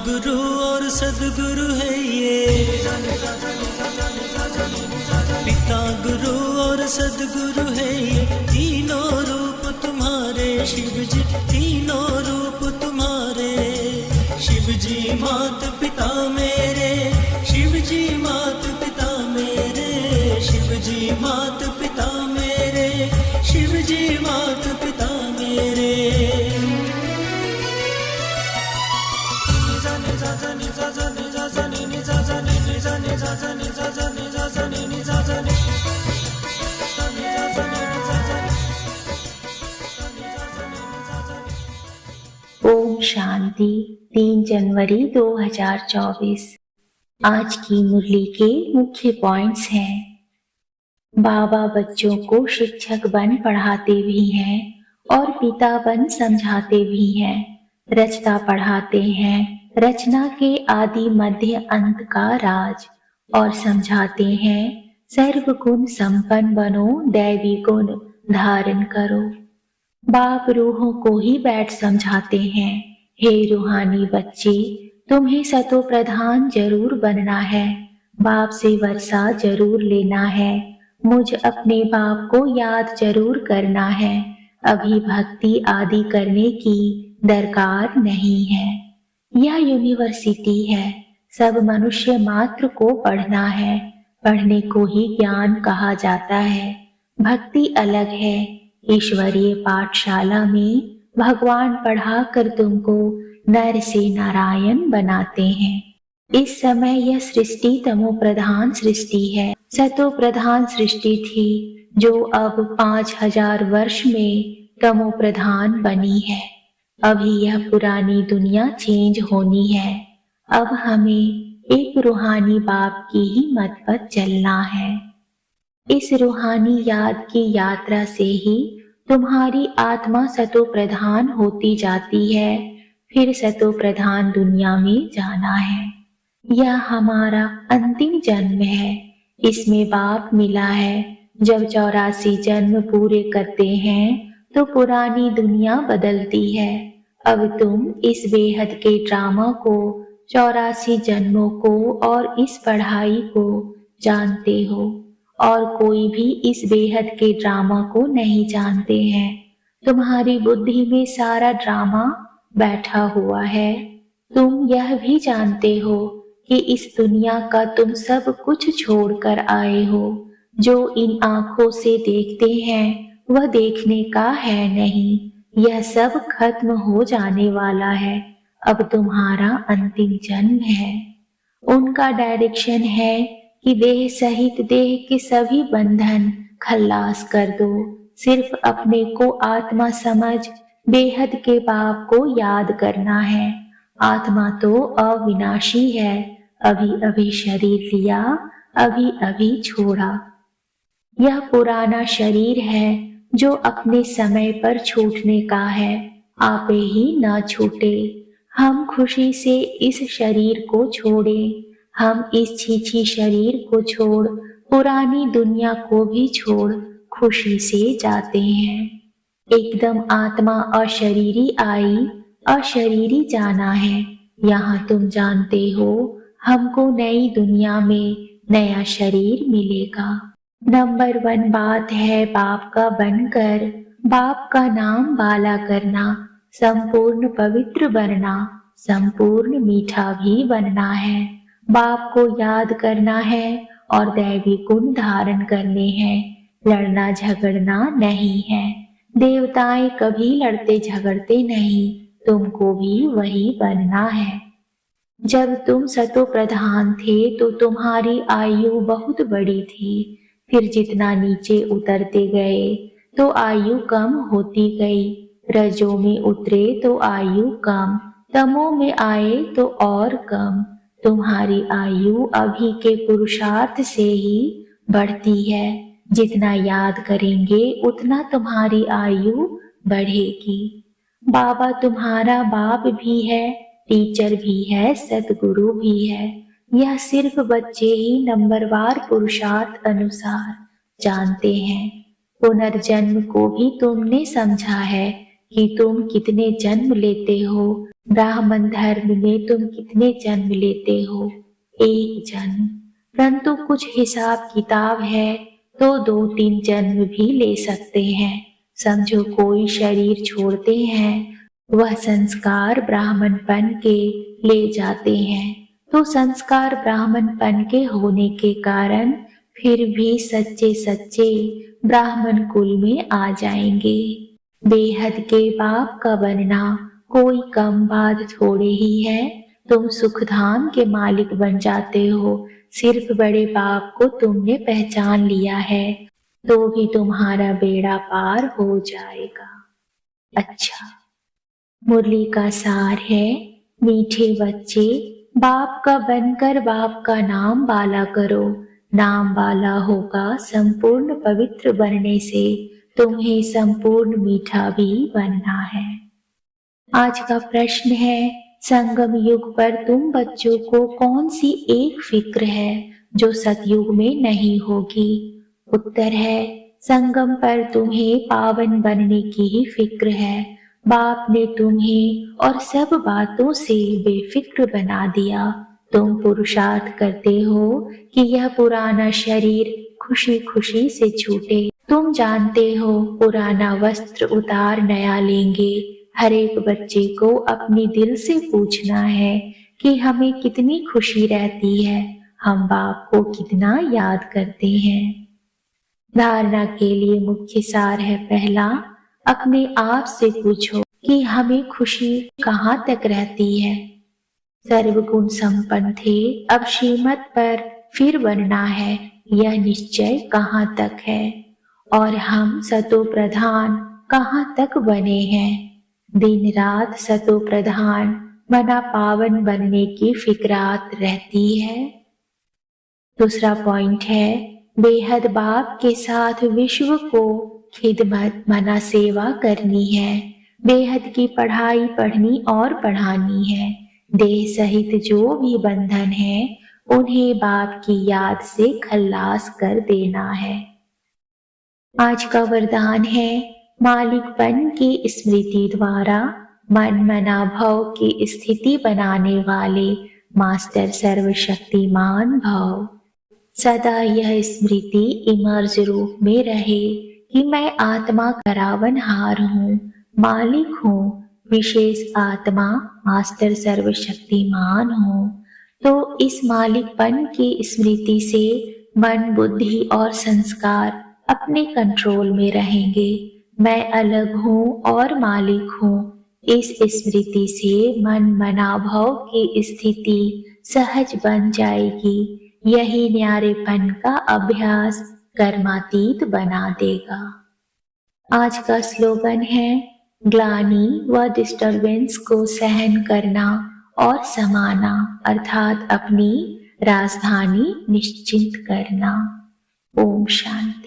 गुरु और सदगुरु है ये, पिता गुरु और सदगुरु है ये, तीनों रूप तुम्हारे शिव जी, तीनों रूप तुम्हारे शिव जी। मात पिता मेरे शिव जी, मात पिता मेरे शिव जी, मात पिता मेरे शिव जी, मात पिता मेरे। ओम शांति। 3 जनवरी 2024। आज की मुरली के मुख्य पॉइंट्स हैं। बाबा बच्चों को शिक्षक बन पढ़ाते भी हैं और पिता बन समझाते भी हैं। रचता पढ़ाते हैं रचना के आदि मध्य अंत का राज, और समझाते हैं सर्व गुण संपन्न बनो, दैवी गुण धारण करो। बाप रूहों को ही बैठ समझाते हैं, हे रूहानी बच्चे, तुम्हें सतो प्रधान जरूर बनना है, बाप से वर्षा जरूर लेना है, मुझ अपने बाप को याद जरूर करना है। अभी भक्ति आदि करने की दरकार नहीं है। यह यूनिवर्सिटी है, सब मनुष्य मात्र को पढ़ना है, पढ़ने को ही ज्ञान कहा जाता है। भक्ति अलग है। ईश्वरीय पाठशाला में भगवान पढ़ाकर तुमको नर से नारायण बनाते हैं। इस समय यह सृष्टि तमो प्रधान सृष्टि है। सतो प्रधान सृष्टि थी जो अब 5000 वर्ष में तमो प्रधान बनी है। अभी यह पुरानी दुनिया चेंज होनी है। अब हमें एक रूहानी बाप की ही मत पर चलना है। इस रूहानी याद की यात्रा से ही तुम्हारी आत्मा सतो प्रधान होती जाती है। फिर सतो प्रधान दुनिया में जाना है। यह हमारा अंतिम जन्म है। इसमें बाप मिला है। जब 84 जन्म पूरे करते हैं तो पुरानी दुनिया बदलती है। अब तुम इस बेहद के ड्रामा को, 84 जन्मों को और इस पढ़ाई को जानते हो, और कोई भी इस बेहद के ड्रामा को नहीं जानते हैं। तुम्हारी बुद्धि में सारा ड्रामा बैठा हुआ है। तुम यह भी जानते हो कि इस दुनिया का तुम सब कुछ छोड़कर आए हो। जो इन आंखों से देखते हैं वह देखने का है नहीं। यह सब खत्म हो जाने वाला है। अब तुम्हारा अंतिम जन्म है। उनका डायरेक्शन है कि देह सहित देह के सभी बंधन खल्लास कर दो। सिर्फ अपने को आत्मा समझ बेहद के बाप को याद करना है। आत्मा तो अविनाशी है। अभी अभी शरीर लिया, अभी अभी छोड़ा। यह पुराना शरीर है जो अपने समय पर छूटने का है। आपे ही न छूटे। हम खुशी से इस शरीर को छोड़े। हम इस छीछी शरीर को छोड़, पुरानी दुनिया को भी छोड़ खुशी से जाते हैं। एकदम आत्मा अशरीरी आई, अशरीरी जाना है। यहाँ तुम जानते हो हमको नई दुनिया में नया शरीर मिलेगा। नंबर 1 बात है बाप का बनकर बाप का नाम बाला करना, संपूर्ण पवित्र बनना, संपूर्ण मीठा भी बनना है। बाप को याद करना है और दैवी गुण धारण करने हैं। लड़ना झगड़ना नहीं है। देवताएं कभी लड़ते झगड़ते नहीं। तुमको भी वही बनना है। जब तुम सतो प्रधान थे तो तुम्हारी आयु बहुत बड़ी थी। फिर जितना नीचे उतरते गए तो आयु कम होती गई। रजो में उतरे तो आयु कम, तमो में आए तो और कम। तुम्हारी आयु अभी के पुरुषार्थ से ही बढ़ती है। जितना याद करेंगे उतना तुम्हारी आयु बढ़ेगी। बाबा तुम्हारा बाप भी है, टीचर भी है, सतगुरु भी है। यह सिर्फ बच्चे ही नंबरवार पुरुषार्थ अनुसार जानते हैं। पुनर्जन्म को भी तुमने समझा है कि तुम कितने जन्म लेते हो। ब्राह्मण धर्म में तुम कितने जन्म लेते हो? एक जन्म। परंतु कुछ हिसाब किताब है तो 2-3 जन्म भी ले सकते हैं। समझो कोई शरीर छोड़ते हैं, वह संस्कार ब्राह्मणपन के ले जाते हैं, तो संस्कार ब्राह्मणपन के होने के कारण फिर भी सच्चे सच्चे ब्राह्मण कुल में आ जाएंगे। बेहद के बाप का बनना कोई कम बात थोड़े ही है। तुम सुखधाम के मालिक बन जाते हो। सिर्फ बड़े बाप को तुमने पहचान लिया है तो भी तुम्हारा बेड़ा पार हो जाएगा। अच्छा, मुरली का सार है, मीठे बच्चे बाप का बनकर बाप का नाम बाला करो। नाम बाला होगा संपूर्ण पवित्र बनने से तुम्हें संपूर्ण मीठा भी बनना है। आज का प्रश्न है, संगम युग पर तुम बच्चों को कौन सी एक फिक्र है जो सतयुग में नहीं होगी? उत्तर है, संगम पर तुम्हें पावन बनने की ही फिक्र है। बाप ने तुम्हें और सब बातों से बेफिक्र बना दिया। तुम पुरुषार्थ करते हो कि यह पुराना शरीर खुशी खुशी से छूटे। तुम जानते हो पुराना वस्त्र उतार नया लेंगे। हर एक बच्चे को अपनी दिल से पूछना है कि हमें कितनी खुशी रहती है, हम बाप को कितना याद करते हैं। धारणा के लिए मुख्य सार है, पहला, अपने आप से पूछो कि हमें खुशी कहाँ तक रहती है। सर्वगुण संपन्न थे, अब श्रीमत पर फिर बनना है, यह निश्चय कहाँ तक है। और हम सतो प्रधान कहाँ तक बने हैं। दिन रात सतो प्रधान मना पावन बनने की फिक्रात रहती है। दूसरा पॉइंट है, बेहद बाप के साथ विश्व को खिदमत मना सेवा करनी है। बेहद की पढ़ाई पढ़नी और पढ़ानी है। देह सहित जो भी बंधन है उन्हें बाप की याद से खल्लास कर देना है। आज का वरदान है, मालिकपन की स्मृति द्वारा मन मना भव की स्थिति बनाने वाले मास्टर सर्वशक्तिमान भव। सदा यह स्मृति इमर्ज रूप में रहे कि मैं आत्मा करावनहार हूँ, मालिक हूँ, विशेष आत्मा मास्टर सर्वशक्तिमान हूँ। तो इस मालिकपन की स्मृति से मन, बुद्धि और संस्कार अपने कंट्रोल में रहेंगे। मैं अलग हूँ और मालिक हूँ। इस स्मृति से मन मनाभव की स्थिति सहज बन जाएगी। यही न्यारेपन का अभ्यास कर्मातीत बना देगा। आज का स्लोगन है, ग्लानि व डिस्टरबेंस को सहन करना और समाना, अर्थात अपनी राजधानी निश्चिंत करना। ओम शांति।